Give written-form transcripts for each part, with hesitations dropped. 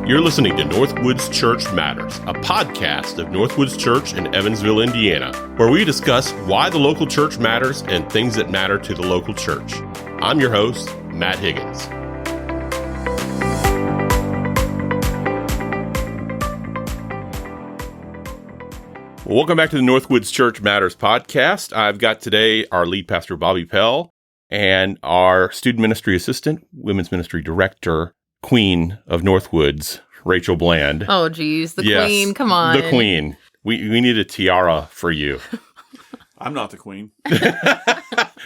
You're listening to NorthWoods Church Matters, a podcast of NorthWoods Church in Evansville, Indiana, where we discuss why the local church matters and things that matter to the local church. I'm your host, Matt Higgins. Welcome back to the NorthWoods Church Matters podcast. I've got today our lead pastor, Bobby Pell, and our student ministry assistant, women's ministry director, Queen of Northwoods, Rachel Bland. Oh, geez. The Queen. Come on. The Queen. We need a tiara for you. I'm not the Queen.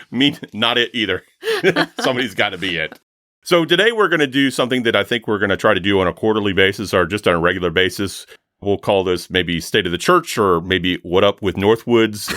Me, not it either. Somebody's got to be it. So today we're going to do something that I think we're going to try to do on a quarterly basis or just on a regular basis. We'll call this maybe State of the Church or maybe What Up with Northwoods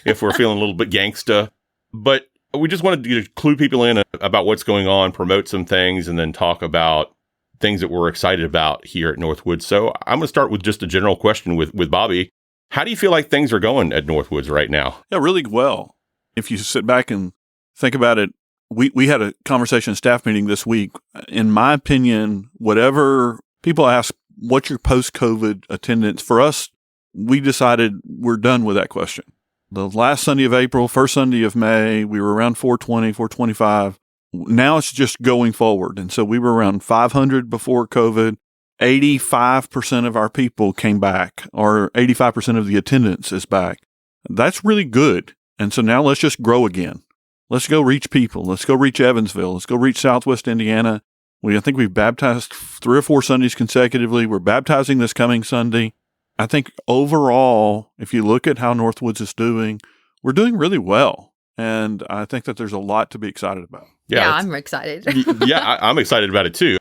if we're feeling a little bit gangsta. But we just wanted to clue people in about what's going on, promote some things, and then talk about things that we're excited about here at Northwoods. So I'm going to start with just a general question with Bobby. How do you feel like things are going at Northwoods right now? Yeah, really well. If you sit back and think about it, we had a conversation staff meeting this week. In my opinion, whatever people ask, what's your post-COVID attendance? For us, we decided we're done with that question. The last Sunday of April, first Sunday of May, we were around 420, 425. Now it's just going forward. And so we were around 500 before COVID. 85% of our people came back, or 85% of the attendance is back. That's really good. And so now let's just grow again. Let's go reach people. Let's go reach Evansville. Let's go reach Southwest Indiana. I think we've baptized 3 or 4 Sundays consecutively. We're baptizing this coming Sunday. I think overall, if you look at how Northwoods is doing, we're doing really well. And I think that there's a lot to be excited about. Yeah, I'm excited. Yeah, I'm excited about it too.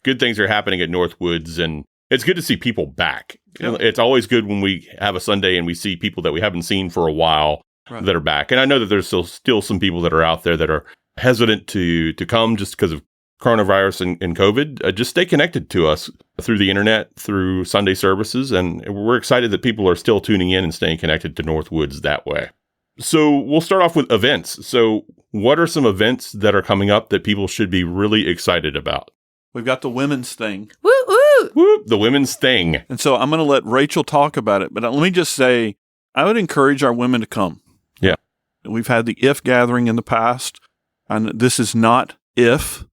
Good things are happening at Northwoods, and it's good to see people back. Yeah. It's always good when we have a Sunday and we see people that we haven't seen for a while that are back. And I know that there's still some people that are out there that are hesitant to come just because of coronavirus and COVID. Just stay connected to us through the internet, through Sunday services, and we're excited that people are still tuning in and staying connected to Northwoods that way. So we'll start off with events. So what are some events that are coming up that people should be really excited about? We've got the women's thing. Woo, woo! Woo, the women's thing. And so I'm going to let Rachel talk about it, but let me just say, I would encourage our women to come. Yeah. We've had the IF gathering in the past, and this is not IF.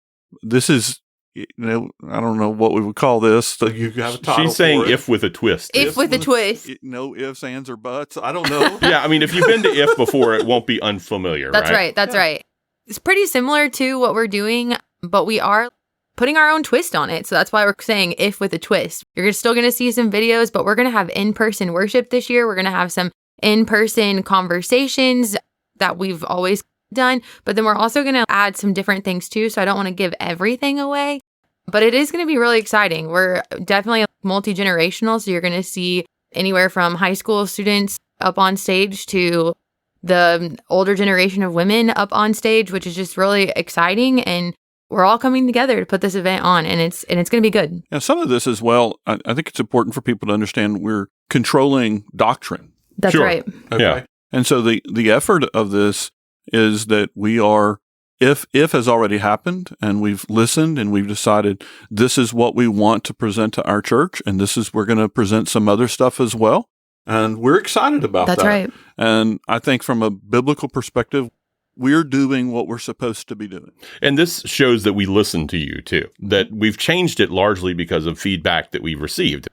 This is, I don't know what we would call this. So you have a title. She's saying for it. if with a twist. If with a twist. No ifs, ands, or buts. I don't know. Yeah, I mean, if you've been to if before, it won't be unfamiliar, That's right. That's right. It's pretty similar to what we're doing, but we are putting our own twist on it. So that's why we're saying if with a twist. You're still going to see some videos, but we're going to have in-person worship this year. We're going to have some in-person conversations that we've always done, but then we're also going to add some different things too. So I don't want to give everything away, but it is going to be really exciting. We're definitely multi-generational. So you're going to see anywhere from high school students up on stage to the older generation of women up on stage, which is just really exciting. And we're all coming together to put this event on, and it's going to be good. Yeah, some of this as well, I think it's important for people to understand we're controlling doctrine. That's right. Okay. Yeah. And so the effort of this is that we are, if has already happened, and we've listened and we've decided this is what we want to present to our church, and we're going to present some other stuff as well. And we're excited about that. That's right. And I think from a biblical perspective, we're doing what we're supposed to be doing. And this shows that we listen to you too, that we've changed it largely because of feedback that we've received.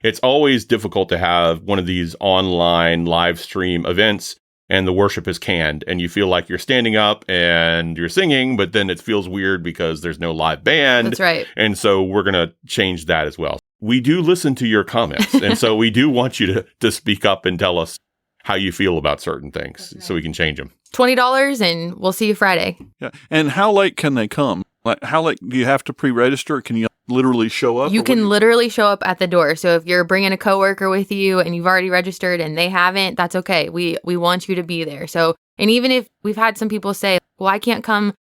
It's always difficult to have one of these online live stream events and the worship is canned and you feel like you're standing up and you're singing, but then it feels weird because there's no live band. That's right. And so we're going to change that as well. We do listen to your comments. And so we do want you to speak up and tell us how you feel about certain things so we can change them. $20 and we'll see you Friday. Yeah. And how late can they come? Like, how late do you have to pre-register? Can you literally show up? You can literally show up at the door. So if you're bringing a coworker with you and you've already registered and they haven't, that's okay. We want you to be there. So, and even if we've had some people say, well, I can't come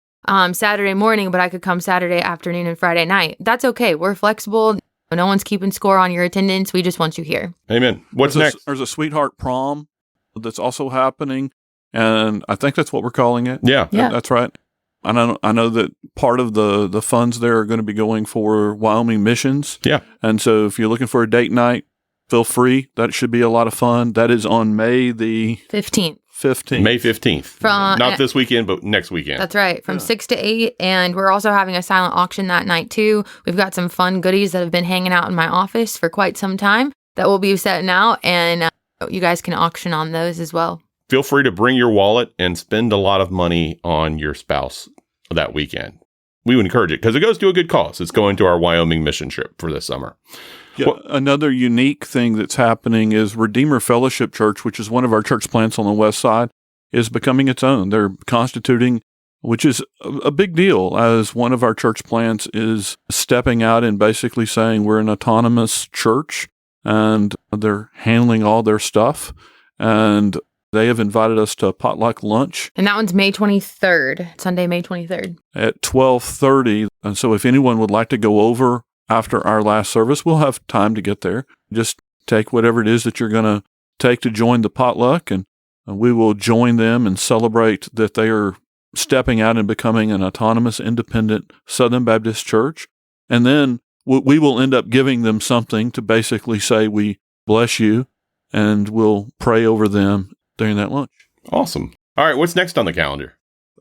Saturday morning, but I could come Saturday afternoon and Friday night. That's okay. We're flexible. No one's keeping score on your attendance. We just want you here. Amen. What's next? There's a Sweetheart Prom that's also happening. And I think that's what we're calling it. Yeah. That's right. I know that part of the funds there are going to be going for Wyoming missions. Yeah. And so if you're looking for a date night, feel free. That should be a lot of fun. That is on May the 15th. May 15th. From Not this weekend, but next weekend. That's right. From 6 to 8. And we're also having a silent auction that night, too. We've got some fun goodies that have been hanging out in my office for quite some time that we'll be setting out. And you guys can auction on those as well. Feel free to bring your wallet and spend a lot of money on your spouse that weekend. We would encourage it because it goes to a good cause. It's going to our Wyoming mission trip for this summer. Yeah, another unique thing that's happening is Redeemer Fellowship Church, which is one of our church plants on the west side, is becoming its own. They're constituting, which is a big deal, as one of our church plants is stepping out and basically saying we're an autonomous church, and they're handling all their stuff. And they have invited us to a potluck lunch. And that one's May 23rd, Sunday, May 23rd. At 12:30. And so if anyone would like to go over after our last service, we'll have time to get there. Just take whatever it is that you're going to take to join the potluck, and we will join them and celebrate that they are stepping out and becoming an autonomous, independent Southern Baptist church. And then we will end up giving them something to basically say we bless you, and we'll pray over them during that lunch. Awesome. All right, what's next on the calendar?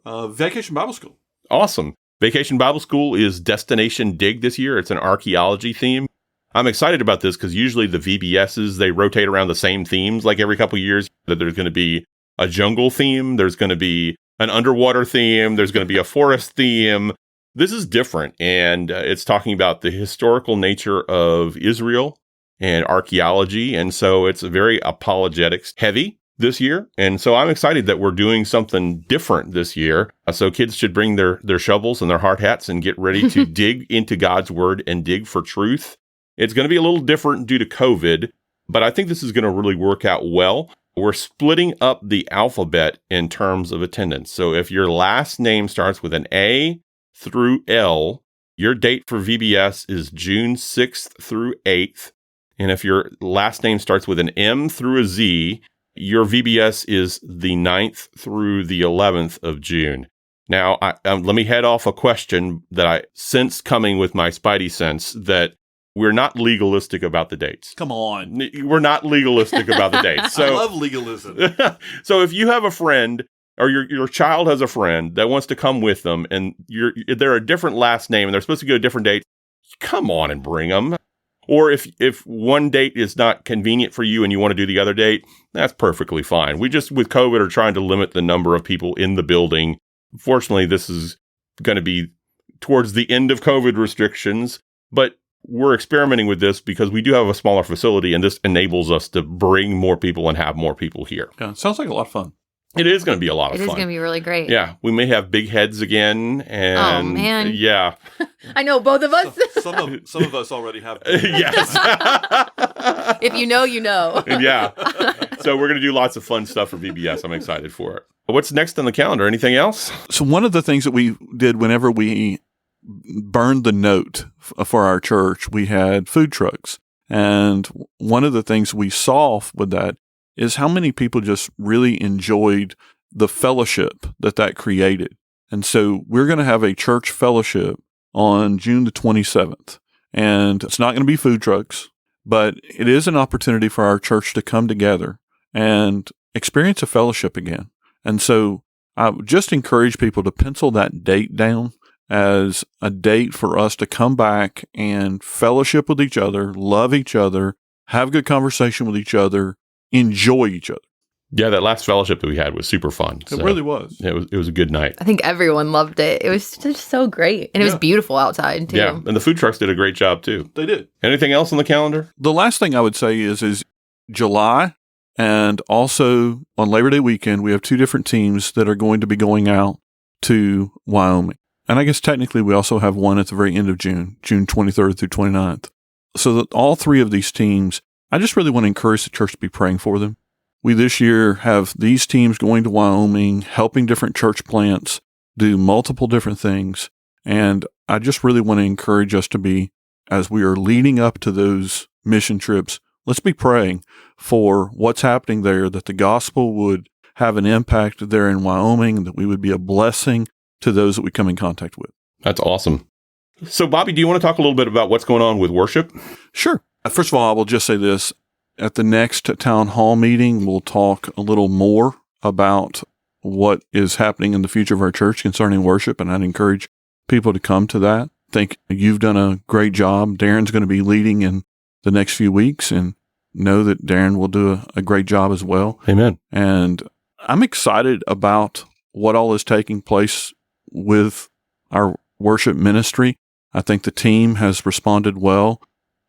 Vacation Bible School. Awesome. Vacation Bible School is Destination Dig this year. It's an archaeology theme. I'm excited about this because usually the VBSs, they rotate around the same themes like every couple of years. That there's going to be a jungle theme, there's going to be an underwater theme, there's going to be a forest theme. This is different, and it's talking about the historical nature of Israel and archaeology, and so it's very apologetics heavy this year. And so I'm excited that we're doing something different this year. So kids should bring their shovels and their hard hats and get ready to dig into God's word and dig for truth. It's going to be a little different due to COVID, but I think this is going to really work out well. We're splitting up the alphabet in terms of attendance. So if your last name starts with an A through L, your date for VBS is June 6th through 8th. And if your last name starts with an M through a Z, your VBS is the 9th through the 11th of June. Now, let me head off a question that I sense coming with my spidey sense, that we're not legalistic about the dates. Come on. We're not legalistic about the dates. So, I love legalism. So if you have a friend or your child has a friend that wants to come with them and they're a different last name and they're supposed to go to different dates, come on and bring them. Or if one date is not convenient for you and you want to do the other date, that's perfectly fine. We just, with COVID, are trying to limit the number of people in the building. Fortunately, this is going to be towards the end of COVID restrictions, but we're experimenting with this because we do have a smaller facility, and this enables us to bring more people and have more people here. Yeah, sounds like a lot of fun. It is going to be a lot of fun. It is going to be really great. Yeah, we may have big heads again. And oh, man. Yeah. I know, both of us. Some of us already have. Yes. If you know, you know. Yeah. So we're going to do lots of fun stuff for VBS. I'm excited for it. What's next on the calendar? Anything else? So one of the things that we did whenever we burned the note for our church, we had food trucks. And one of the things we saw with that is how many people just really enjoyed the fellowship that created. And so we're going to have a church fellowship on June the 27th. And it's not going to be food trucks, but it is an opportunity for our church to come together and experience a fellowship again. And so I would just encourage people to pencil that date down as a date for us to come back and fellowship with each other, love each other, have good conversation with each other, enjoy each other. Yeah, that last fellowship that we had was super fun. It really was. It was a good night. I think everyone loved it. It was just so great. And it was beautiful outside, too. Yeah, and the food trucks did a great job, too. They did. Anything else on the calendar? The last thing I would say is July, and also on Labor Day weekend, we have two different teams that are going to be going out to Wyoming. And I guess technically we also have one at the very end of June 23rd through 29th. So that all three of these teams, I just really want to encourage the church to be praying for them. We this year have these teams going to Wyoming, helping different church plants do multiple different things. And I just really want to encourage us to be, as we are leading up to those mission trips, let's be praying for what's happening there, that the gospel would have an impact there in Wyoming, that we would be a blessing to those that we come in contact with. That's awesome. So, Bobby, do you want to talk a little bit about what's going on with worship? Sure. First of all, I will just say this. At the next town hall meeting, we'll talk a little more about what is happening in the future of our church concerning worship, and I'd encourage people to come to that. I think you've done a great job. Darren's going to be leading in the next few weeks, and know that Darren will do a great job as well. Amen. And I'm excited about what all is taking place with our worship ministry. I think the team has responded well.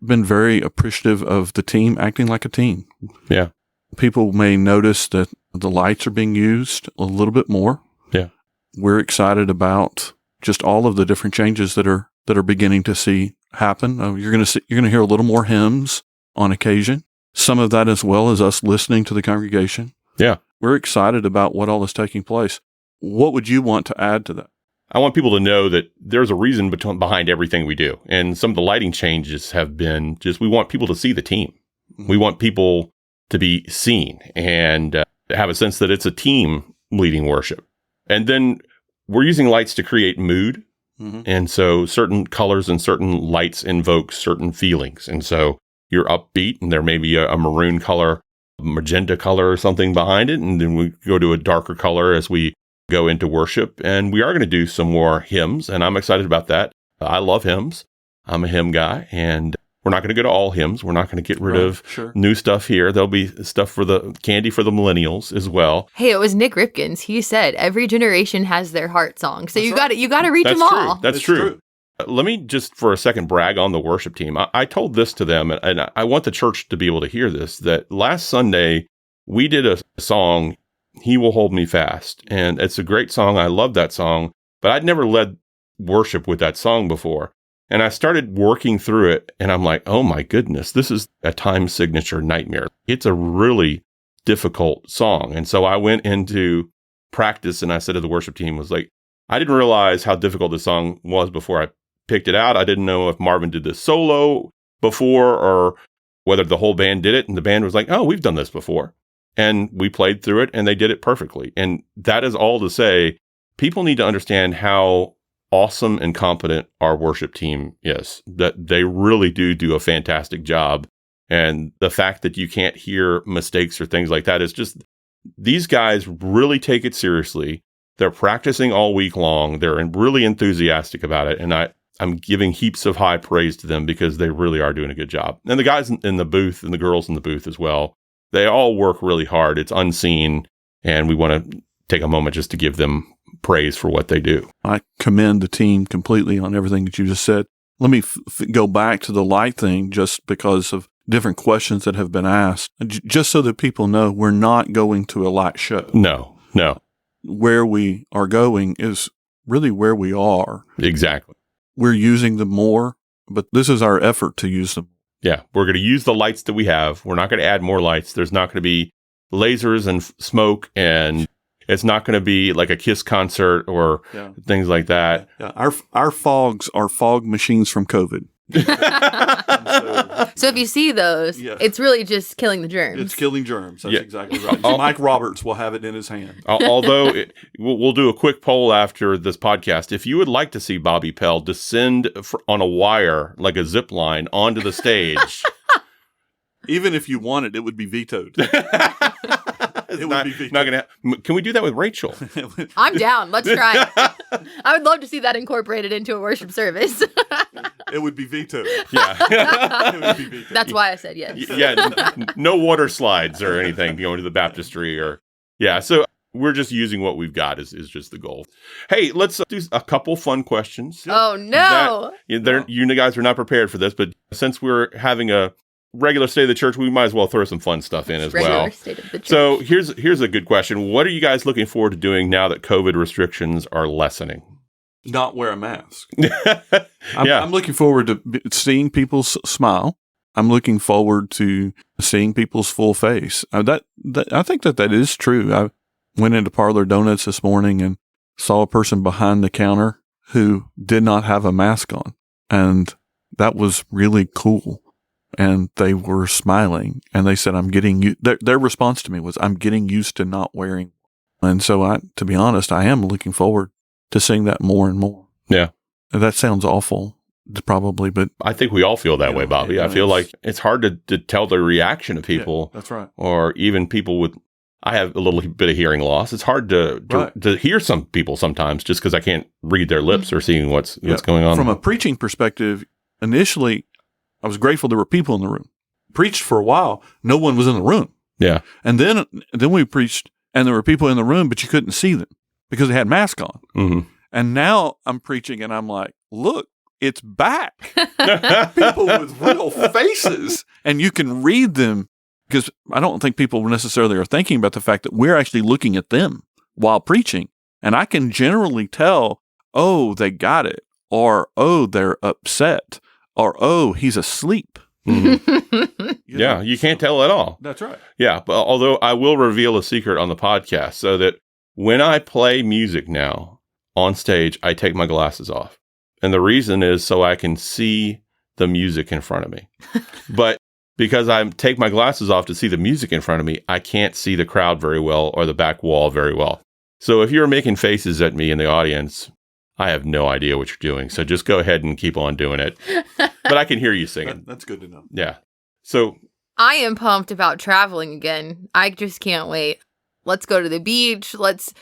Been very appreciative of the team acting like a team. Yeah. People may notice that the lights are being used a little bit more. Yeah. We're excited about just all of the different changes that are beginning to see happen. You're going to hear a little more hymns on occasion. Some of that as well as us listening to the congregation. Yeah. We're excited about what all is taking place. What would you want to add to that? I want people to know that there's a reason behind everything we do. And some of the lighting changes have been just, we want people to see the team. We want people to be seen and have a sense that it's a team leading worship. And then we're using lights to create mood. Mm-hmm. And so certain colors and certain lights invoke certain feelings. And so you're upbeat and there may be a maroon color, magenta color or something behind it. And then we go to a darker color as we go into worship, and we are going to do some more hymns, and I'm excited about that. I love hymns. I'm a hymn guy, and we're not going to go to all hymns. We're not going to get rid of new stuff here. There'll be stuff for the candy for the millennials as well. Hey, it was Nick Ripkins. He said every generation has their heart song, so you got to reach them all. That's true. Let me just for a second brag on the worship team. I told this to them, and I want the church to be able to hear this, that last Sunday we did a song, He Will Hold Me Fast. And it's a great song. I love that song, but I'd never led worship with that song before. And I started working through it, and I'm like, oh my goodness, this is a time signature nightmare. It's a really difficult song. And so I went into practice, and I said to the worship team, was like, I didn't realize how difficult this song was before I picked it out. I didn't know if Marvin did this solo before or whether the whole band did it. And the band was like, oh, we've done this before. And we played through it, and they did it perfectly. And that is all to say, people need to understand how awesome and competent our worship team is, that they really do a fantastic job. And the fact that you can't hear mistakes or things like that is just, these guys really take it seriously. They're practicing all week long. They're really enthusiastic about it. And I'm giving heaps of high praise to them because they really are doing a good job. And the guys in the booth and the girls in the booth as well, they all work really hard. It's unseen, and we want to take a moment just to give them praise for what they do. I commend the team completely on everything that you just said. Let me go back to the light thing just because of different questions that have been asked, just so that people know we're not going to a light show. No. Where we are going is really where we are. Exactly. We're using them more, but this is our effort to use them. Yeah, we're going to use the lights that we have. We're not going to add more lights. There's not going to be lasers and smoke, and it's not going to be like a Kiss concert or things like that. Yeah. Our fogs are fog machines from COVID. So if you see those, it's really just killing the germs. It's killing germs. That's exactly right. Mike Roberts will have it in his hand. Although we'll do a quick poll after this podcast. If you would like to see Bobby Pell descend on a wire like a zip line onto the stage. Even if you wanted, it would be vetoed. It would be vetoed. Not gonna can we do that with Rachel? I'm down. Let's try it. I would love to see that incorporated into a worship service. It would be vetoed. Yeah. It would be vetoed. That's why I said yes. No water slides or anything going to the baptistry or so we're just using what we've got is just the goal. Hey, let's do a couple fun questions. Oh no. You guys are not prepared for this, but since we're having a regular state of the church, we might as well throw some fun stuff in as well. Regular state of the church. So here's a good question. What are you guys looking forward to doing now that COVID restrictions are lessening? Not wear a mask. I'm looking forward to seeing people smile. I'm looking forward to seeing people's full face. I think that is true. I went into Parlor Donuts this morning and saw a person behind the counter who did not have a mask on, and that was really cool. And they were smiling, and they said, "I'm getting their response to me was, "I'm getting used to not wearing." And so, to be honest, I am looking forward to sing that more and more. Yeah. And that sounds awful, probably, but I think we all feel that way, Bobby. I feel like it's hard to tell the reaction of people. Yeah, that's right. Or even people with, I have a little bit of hearing loss. It's hard to hear some people sometimes just because I can't read their lips or seeing what's going on. From a preaching perspective, initially, I was grateful there were people in the room. Preached for a while, no one was in the room. Yeah. And then we preached, and there were people in the room, but you couldn't see them because they had masks on. Mm-hmm. And now I'm preaching, and I'm like, look, it's back. People with real faces, and you can read them. Because I don't think people necessarily are thinking about the fact that we're actually looking at them while preaching. And I can generally tell, oh, they got it. Or, oh, they're upset. Or, oh, he's asleep. Mm-hmm. You can't tell at all. That's right. Yeah, but although I will reveal a secret on the podcast so that when I play music now on stage, I take my glasses off. And the reason is so I can see the music in front of me. But because I take my glasses off to see the music in front of me, I can't see the crowd very well or the back wall very well. So if you're making faces at me in the audience, I have no idea what you're doing. So just go ahead and keep on doing it. But I can hear you singing. That's good to know. Yeah. So I am pumped about traveling again. I just can't wait. Let's go to the beach.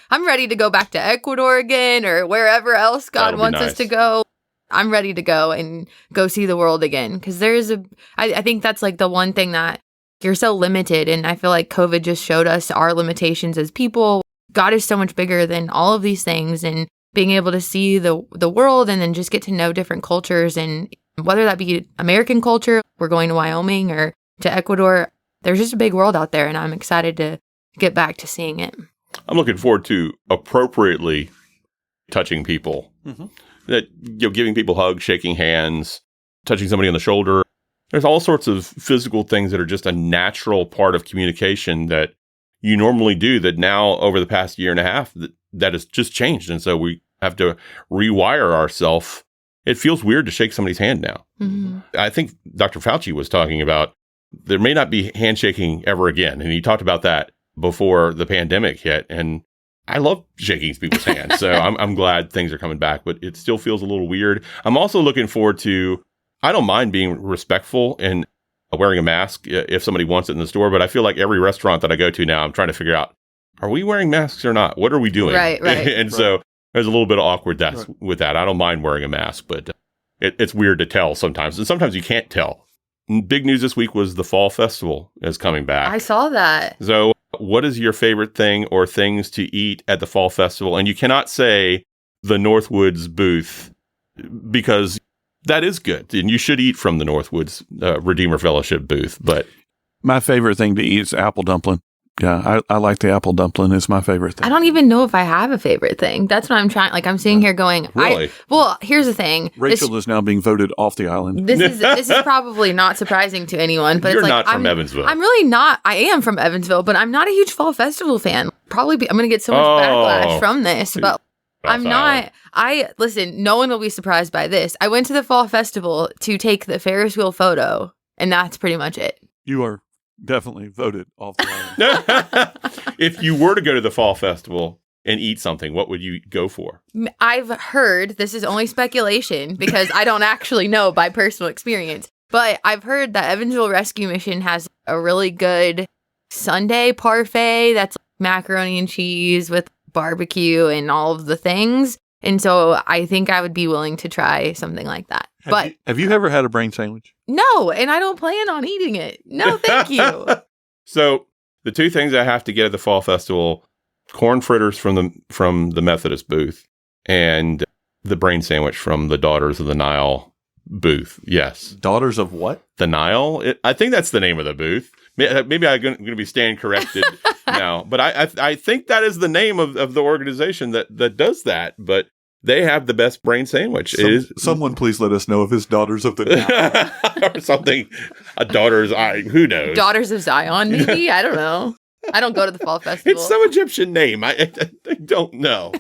I'm ready to go back to Ecuador again or wherever else God wants us to go. I'm ready to go and go see the world again. Because I think that's like the one thing that you're so limited. And I feel like COVID just showed us our limitations as people. God is so much bigger than all of these things. And being able to see the world and then just get to know different cultures. And whether that be American culture, we're going to Wyoming or to Ecuador, there's just a big world out there. And I'm excited to get back to seeing it. I'm looking forward to appropriately touching people. Mm-hmm. That giving people hugs, shaking hands, touching somebody on the shoulder. There's all sorts of physical things that are just a natural part of communication that you normally do that now over the past year and a half that has just changed. And so we have to rewire ourselves. It feels weird to shake somebody's hand now. Mm-hmm. I think Dr. Fauci was talking about there may not be handshaking ever again. And he talked about that before the pandemic hit. And I love shaking people's hands, so I'm glad things are coming back, but it still feels a little weird. I'm also looking forward to, I don't mind being respectful and wearing a mask if somebody wants it in the store, but I feel like every restaurant that I go to now, I'm trying to figure out, are we wearing masks or not? What are we doing? Right. And so there's a little bit of awkwardness with that. I don't mind wearing a mask, but it's weird to tell sometimes, and sometimes you can't tell. Big news this week was the Fall Festival is coming back. I saw that. So what is your favorite thing or things to eat at the Fall Festival? And you cannot say the NorthWoods booth because that is good. And you should eat from the NorthWoods Redeemer Fellowship booth. But my favorite thing to eat is apple dumpling. Yeah, I like the apple dumpling. It's my favorite thing. I don't even know if I have a favorite thing. That's what I'm trying. Like, I'm sitting here going, really? Well, here's the thing. Rachel is now being voted off the island. This is probably not surprising to anyone, but You're it's like, not from Evansville. I'm really not. I am from Evansville, but I'm not a huge Fall Festival fan. I'm going to get so much backlash from this, but I'm not. Listen, no one will be surprised by this. I went to the Fall Festival to take the Ferris wheel photo, and that's pretty much it. You are definitely voted off the island. If you were to go to the Fall Festival and eat something, what would you go for? I've heard, this is only speculation because I don't actually know by personal experience, but I've heard that Evansville Rescue Mission has a really good Sunday parfait that's macaroni and cheese with barbecue and all of the things. And so I think I would be willing to try something like that. Have you ever had a brain sandwich? No, and I don't plan on eating it. No, thank you. So the two things I have to get at the Fall Festival, corn fritters from the Methodist booth and the brain sandwich from the Daughters of the Nile booth. Yes. Daughters of what? The Nile? I think that's the name of the booth. Maybe I'm going to be stand corrected now, but I think that is the name of the organization that does that. But they have the best brain sandwich. Someone please let us know if it's Daughters of the Nile. Or something. A Daughter's Eye. Who knows? Daughters of Zion, maybe? I don't know. I don't go to the Fall Festival. It's some Egyptian name. I don't know.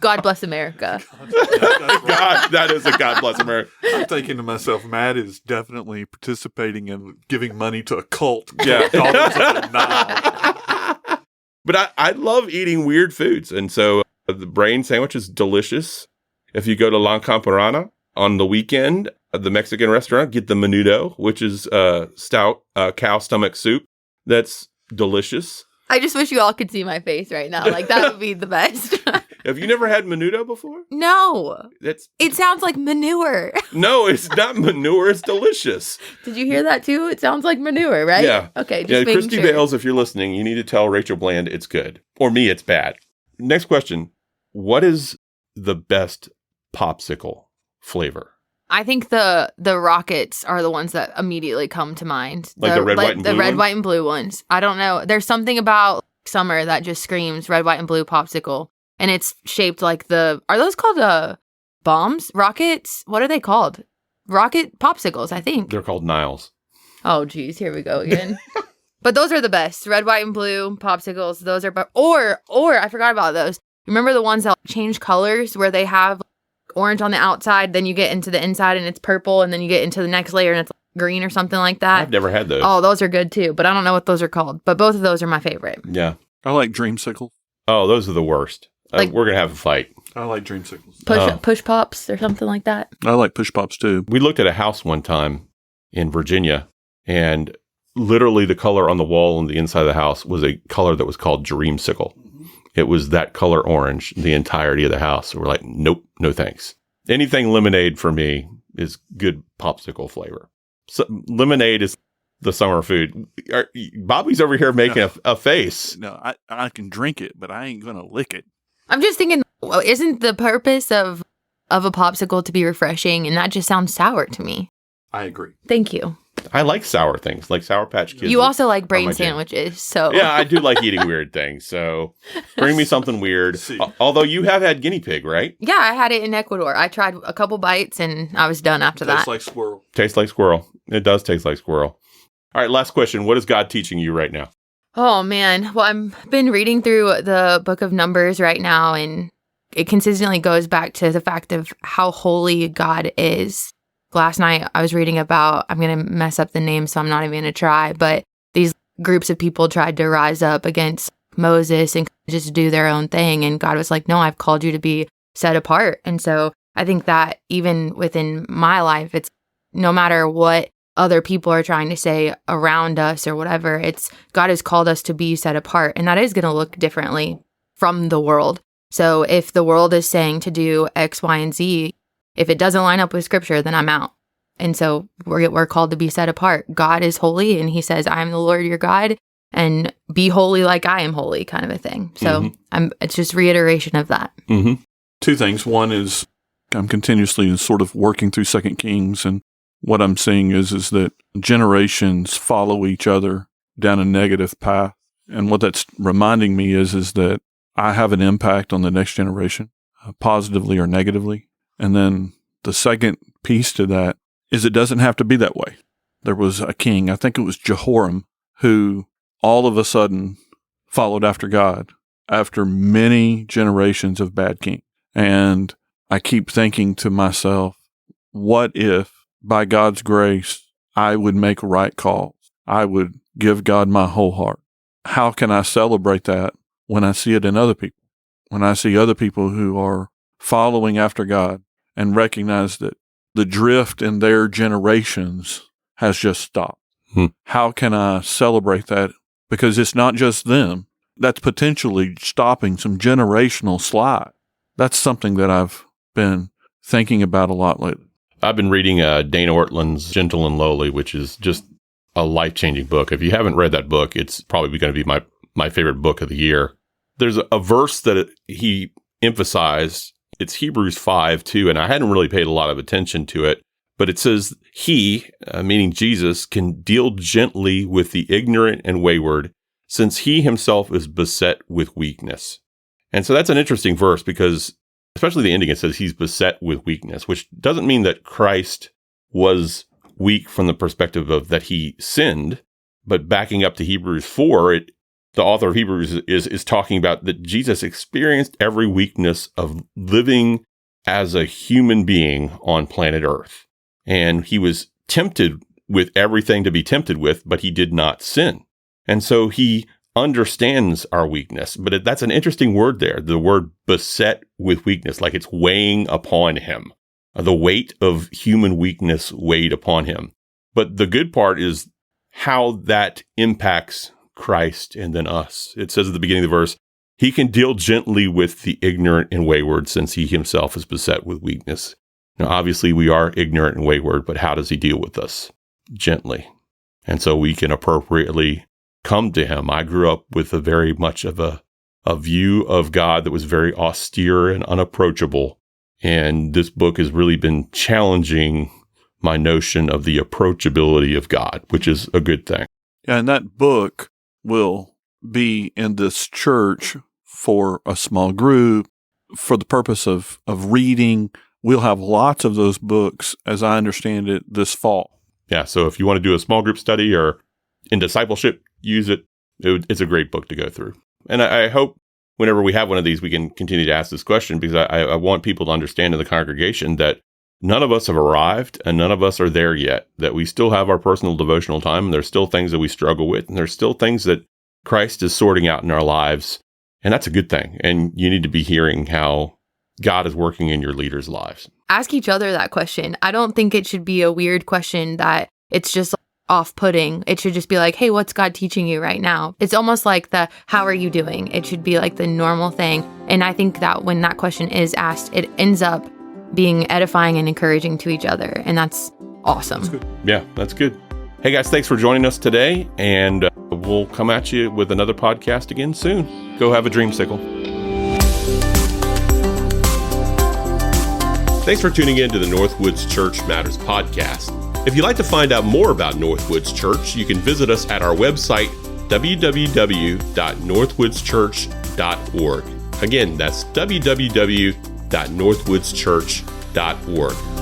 God bless America. God, that is a God bless America. I'm thinking to myself, Matt is definitely participating in giving money to a cult. Yeah. Daughters of the Nile. But I love eating weird foods. And so The brain sandwich is delicious. If you go to La Camparana on the weekend, the Mexican restaurant, get the menudo, which is stout cow stomach soup. That's delicious. I just wish you all could see my face right now. Like, that would be the best. Have you never had menudo before? No. It sounds like manure. No, it's not manure. It's delicious. Did you hear that too? It sounds like manure, right? Yeah. Okay, just making Christy sure. Bales, if you're listening, you need to tell Rachel Bland it's good. Or me, it's bad. Next question. What is the best popsicle flavor? I think the rockets are the ones that immediately come to mind. Like the red, white, and blue The red, ones? white, and blue ones. I don't know. There's something about summer that just screams red, white, and blue popsicle. And it's shaped like are those called bombs? Rockets? What are they called? Rocket popsicles, I think. They're called Niles. Oh, geez. Here we go again. But those are the best. Red, white, and blue popsicles. Those are, or I forgot about those. Remember the ones that change colors where they have orange on the outside, then you get into the inside and it's purple, and then you get into the next layer and it's green or something like that? I've never had those. Oh, those are good too, but I don't know what those are called. But both of those are my favorite. Yeah. I like Dreamsicle. Oh, those are the worst. Like- we're going to have a fight. I like Dreamsicles. Push pops or something like that. I like Push Pops too. We looked at a house one time in Virginia, and literally the color on the wall on the inside of the house was a color that was called Dreamsicle. It was that color orange, the entirety of the house. So we're like, nope, no thanks. Anything lemonade for me is good popsicle flavor. So, lemonade is the summer food. Bobby's over here making a face. No, I can drink it, but I ain't going to lick it. I'm just thinking, well, isn't the purpose of a popsicle to be refreshing? And that just sounds sour to me. I agree. Thank you. I like sour things, like Sour Patch Kids. You also like my brain jam. sandwiches, so. Yeah, I do like eating weird things. So bring me something weird. Although you have had guinea pig, right? Yeah, I had it in Ecuador. I tried a couple bites and I was done after that. Tastes like squirrel. Tastes like squirrel. It does taste like squirrel. All right, last question. What is God teaching you right now? Oh, man. Well, I've been reading through the book of Numbers right now, and it consistently goes back to the fact of how holy God is. Last night, I was reading about, I'm going to mess up the name, so I'm not even going to try, but these groups of people tried to rise up against Moses and just do their own thing. And God was like, no, I've called you to be set apart. And so I think that even within my life, it's no matter what other people are trying to say around us or whatever, it's God has called us to be set apart. And that is going to look differently from the world. So if the world is saying to do X, Y, and Z, if it doesn't line up with scripture, then I'm out. And so we're called to be set apart. God is holy, and he says, I am the Lord your God, and be holy like I am holy, kind of a thing. So it's just reiteration of that. Mm-hmm. Two things. One is I'm continuously sort of working through 2 Kings, and what I'm seeing is that generations follow each other down a negative path. And what that's reminding me is that I have an impact on the next generation, positively or negatively. And then the second piece to that is it doesn't have to be that way. There was a king, I think it was Jehoram, who all of a sudden followed after God after many generations of bad kings. And I keep thinking to myself, what if by God's grace, I would make right calls? I would give God my whole heart. How can I celebrate that when I see it in other people? When I see other people who are following after God and recognize that the drift in their generations has just stopped. How can I celebrate that? Because it's not just them. That's potentially stopping some generational slide. That's something that I've been thinking about a lot lately. I've been reading Dana Ortland's Gentle and Lowly, which is just a life-changing book. If you haven't read that book, it's probably going to be my favorite book of the year. There's a verse that he emphasized. It's Hebrews 5:2, and I hadn't really paid a lot of attention to it, but it says, he, meaning Jesus, can deal gently with the ignorant and wayward, since he himself is beset with weakness. And so that's an interesting verse because, especially the ending, it says he's beset with weakness, which doesn't mean that Christ was weak from the perspective of that he sinned, but backing up to Hebrews 4, the author of Hebrews is talking about that Jesus experienced every weakness of living as a human being on planet Earth. And he was tempted with everything to be tempted with, but he did not sin. And so he understands our weakness. But that's an interesting word there. The word beset with weakness, like it's weighing upon him. The weight of human weakness weighed upon him. But the good part is how that impacts Christ and then us. It says at the beginning of the verse, he can deal gently with the ignorant and wayward since he himself is beset with weakness. Now, obviously, we are ignorant and wayward, but how does he deal with us? Gently. And so we can appropriately come to him. I grew up with a very much of a view of God that was very austere and unapproachable. And this book has really been challenging my notion of the approachability of God, which is a good thing. Yeah, and that book will be in this church for a small group, for the purpose of reading. We'll have lots of those books, as I understand it, this fall. Yeah, so if you want to do a small group study or in discipleship, use it. It's a great book to go through. And I hope whenever we have one of these, we can continue to ask this question, because I want people to understand in the congregation that none of us have arrived and none of us are there yet, that we still have our personal devotional time, and there's still things that we struggle with, and there's still things that Christ is sorting out in our lives. And that's a good thing. And you need to be hearing how God is working in your leaders' lives. Ask each other that question. I don't think it should be a weird question that it's just off-putting. It should just be like, hey, what's God teaching you right now? It's almost like the, how are you doing? It should be like the normal thing. And I think that when that question is asked, it ends up being edifying and encouraging to each other. And that's awesome. That's good. Yeah, that's good. Hey guys, thanks for joining us today. And we'll come at you with another podcast again soon. Go have a Dreamsicle. Thanks for tuning in to the NorthWoods Church Matters podcast. If you'd like to find out more about NorthWoods Church, you can visit us at our website, www.northwoodschurch.org. Again, that's www.northwoodschurch.org.